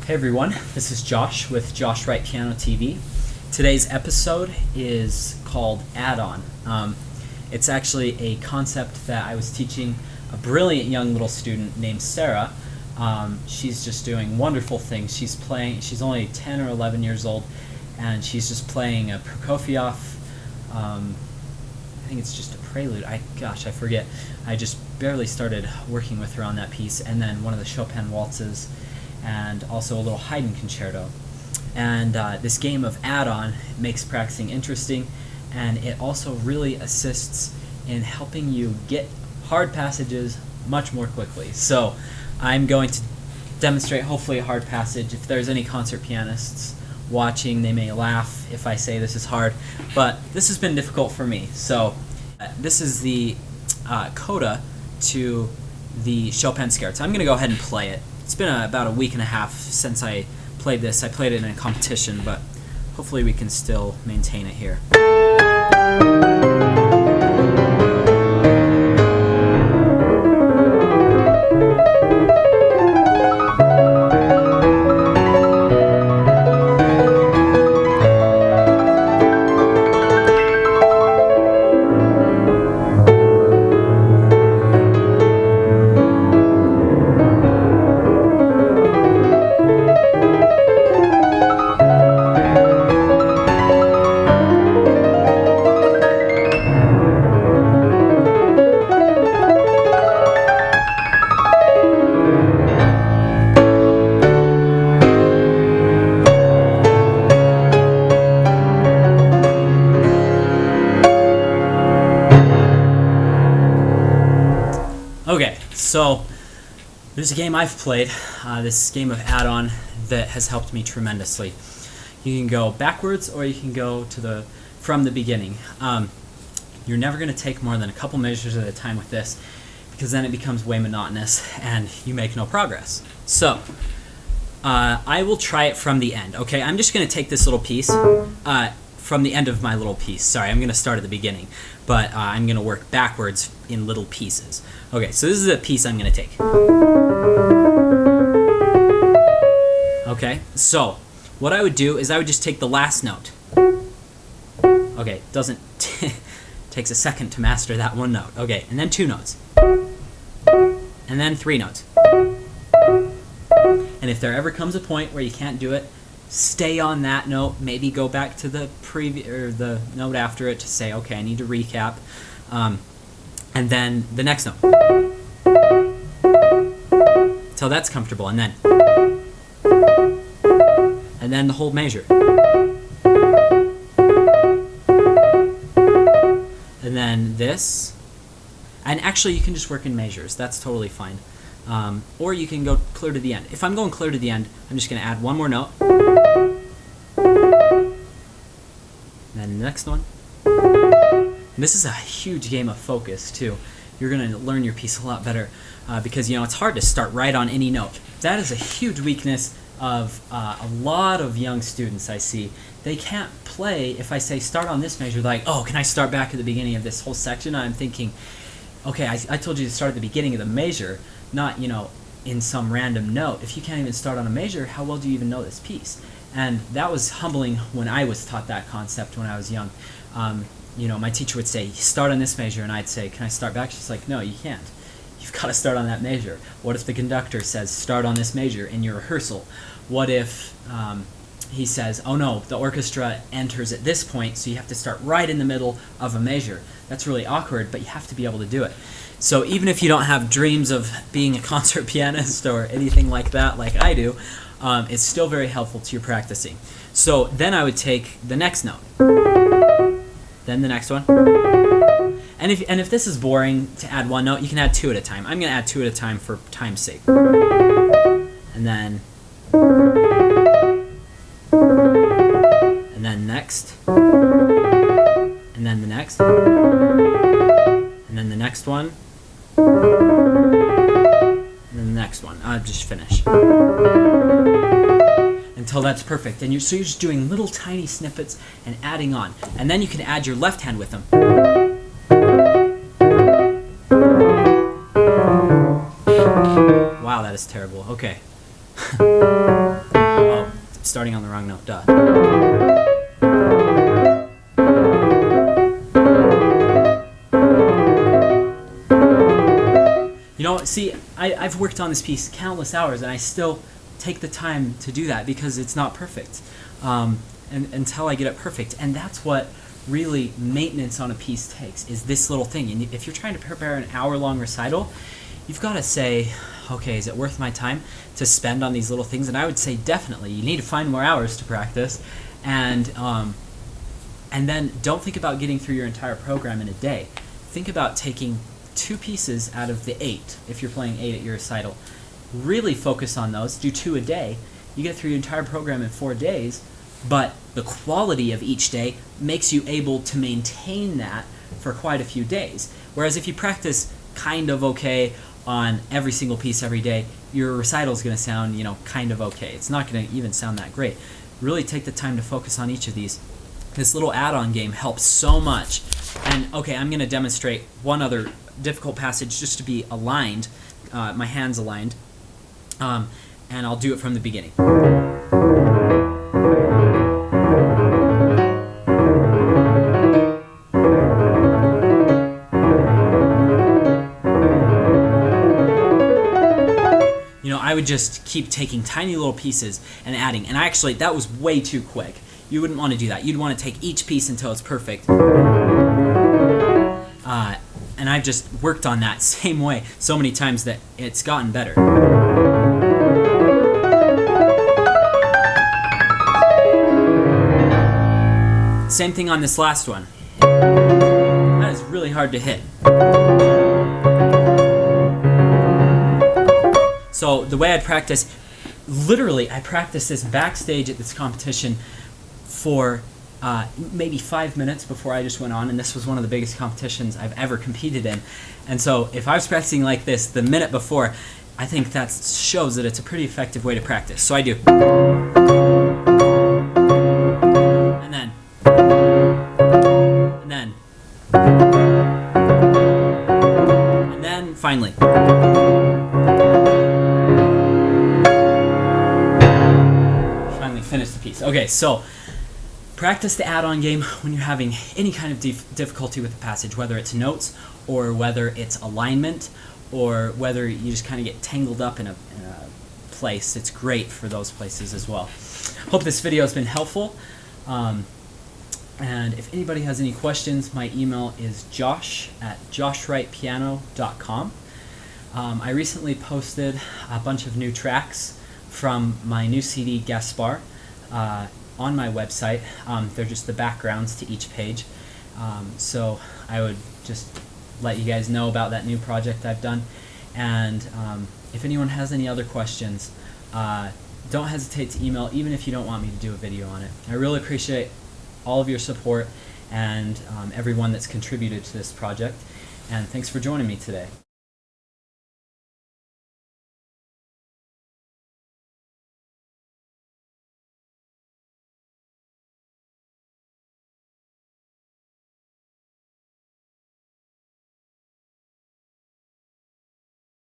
Hey everyone, this is Josh with Josh Wright Piano TV. Today's episode is called Add-On. It's actually a concept that I was teaching a brilliant young little student named Sarah. She's just doing wonderful things. She's only 10 or 11 years old, and she's just playing a Prokofiev. I think it's just a prelude. I forget. I just barely started working with her on that piece, and then one of the Chopin waltzes, and also a little Haydn concerto. And this game of add-on makes practicing interesting, and it also really assists in helping you get hard passages much more quickly. So I'm going to demonstrate hopefully a hard passage. If there's any concert pianists watching, they may laugh if I say this is hard, but this has been difficult for me. So this is the coda to the Chopin scherzo. I'm going to go ahead and play it. It's been about a week and a half since I played this. I played it in a competition, but hopefully we can still maintain it here. Okay, so there's a game I've played, this game of add-on, that has helped me tremendously. You can go backwards or you can go to from the beginning. You're never going to take more than a couple measures at a time with this, because then it becomes way monotonous and you make no progress. So I will try it from the end. Okay, I'm just going to take this little piece from the end of my little piece. Sorry, I'm going to start at the beginning, but I'm going to work backwards in little pieces. Okay, so this is a piece I'm going to take. Okay, so what I would do is I would just take the last note. Okay, takes a second to master that one note. Okay, and then two notes. And then three notes. And if there ever comes a point where you can't do it, stay on that note, maybe go back to the the note after it to say, okay, I need to recap. And then the next note. Till that's comfortable, and then the whole measure. And then this. And actually you can just work in measures, that's totally fine. Or you can go clear to the end. If I'm going clear to the end, I'm just going to add one more note. And then the next one. And this is a huge game of focus too. You're going to learn your piece a lot better because it's hard to start right on any note. That is a huge weakness of a lot of young students I see. They can't play if I say start on this measure. They're like, oh, can I start back at the beginning of this whole section? I'm thinking, okay, I told you to start at the beginning of the measure, not in some random note. If you can't even start on a measure, how well do you even know this piece? And that was humbling when I was taught that concept when I was young. My teacher would say, start on this measure, and I'd say, can I start back? She's like, no, you can't. You've got to start on that measure. What if the conductor says, start on this measure in your rehearsal? What if he says, oh no, the orchestra enters at this point, so you have to start right in the middle of a measure? That's really awkward, but you have to be able to do it. So even if you don't have dreams of being a concert pianist or anything like that, like I do, it's still very helpful to your practicing. So then I would take the next note, then the next one, and if this is boring to add one note, you can add two at a time. I'm going to add two at a time for time's sake. And then next, and then the next, and then the next one, and then the next one. I'll just finish until that's perfect. And so you're just doing little tiny snippets and adding on, and then you can add your left hand with them. Wow, that is terrible. Okay. starting on the wrong note, duh. You know, see, I've worked on this piece countless hours, and I still take the time to do that because it's not perfect until I get it perfect. And that's what really maintenance on a piece takes, is this little thing. And if you're trying to prepare an hour-long recital, you've got to say, okay, is it worth my time to spend on these little things? And I would say definitely. You need to find more hours to practice, and then don't think about getting through your entire program in a day. Think about taking 2 pieces out of the 8, if you're playing 8 at your recital. Really focus on those. Do 2 a day. You get through your entire program in 4 days, but the quality of each day makes you able to maintain that for quite a few days. Whereas if you practice kind of okay on every single piece every day, your recital is going to sound, you know, kind of okay. It's not going to even sound that great. Really take the time to focus on each of these. This little add-on game helps so much. And okay, I'm going to demonstrate one other difficult passage just to be aligned, my hands aligned, and I'll do it from the beginning. You know, I would just keep taking tiny little pieces and adding, and actually that was way too quick. You wouldn't want to do that. You'd want to take each piece until it's perfect. And I've just worked on that same way so many times that it's gotten better. Same thing on this last one. That is really hard to hit. So the way I'd practice, literally I practiced this backstage at this competition for maybe 5 minutes before I just went on, and this was one of the biggest competitions I've ever competed in. And so if I was practicing like this the minute before, I think that shows that it's a pretty effective way to practice. So I do. And then. And then. And then finally. Finally finish the piece. Okay, so practice the add-on game when you're having any kind of difficulty with the passage, whether it's notes or whether it's alignment or whether you just kind of get tangled up in a place. It's great for those places as well. Hope this video has been helpful. And if anybody has any questions, my email is josh@joshwrightpiano.com. I recently posted a bunch of new tracks from my new CD, Gaspard, on my website. They're just the backgrounds to each page. So I would just let you guys know about that new project I've done. And if anyone has any other questions, don't hesitate to email, even if you don't want me to do a video on it. I really appreciate all of your support and everyone that's contributed to this project. And thanks for joining me today.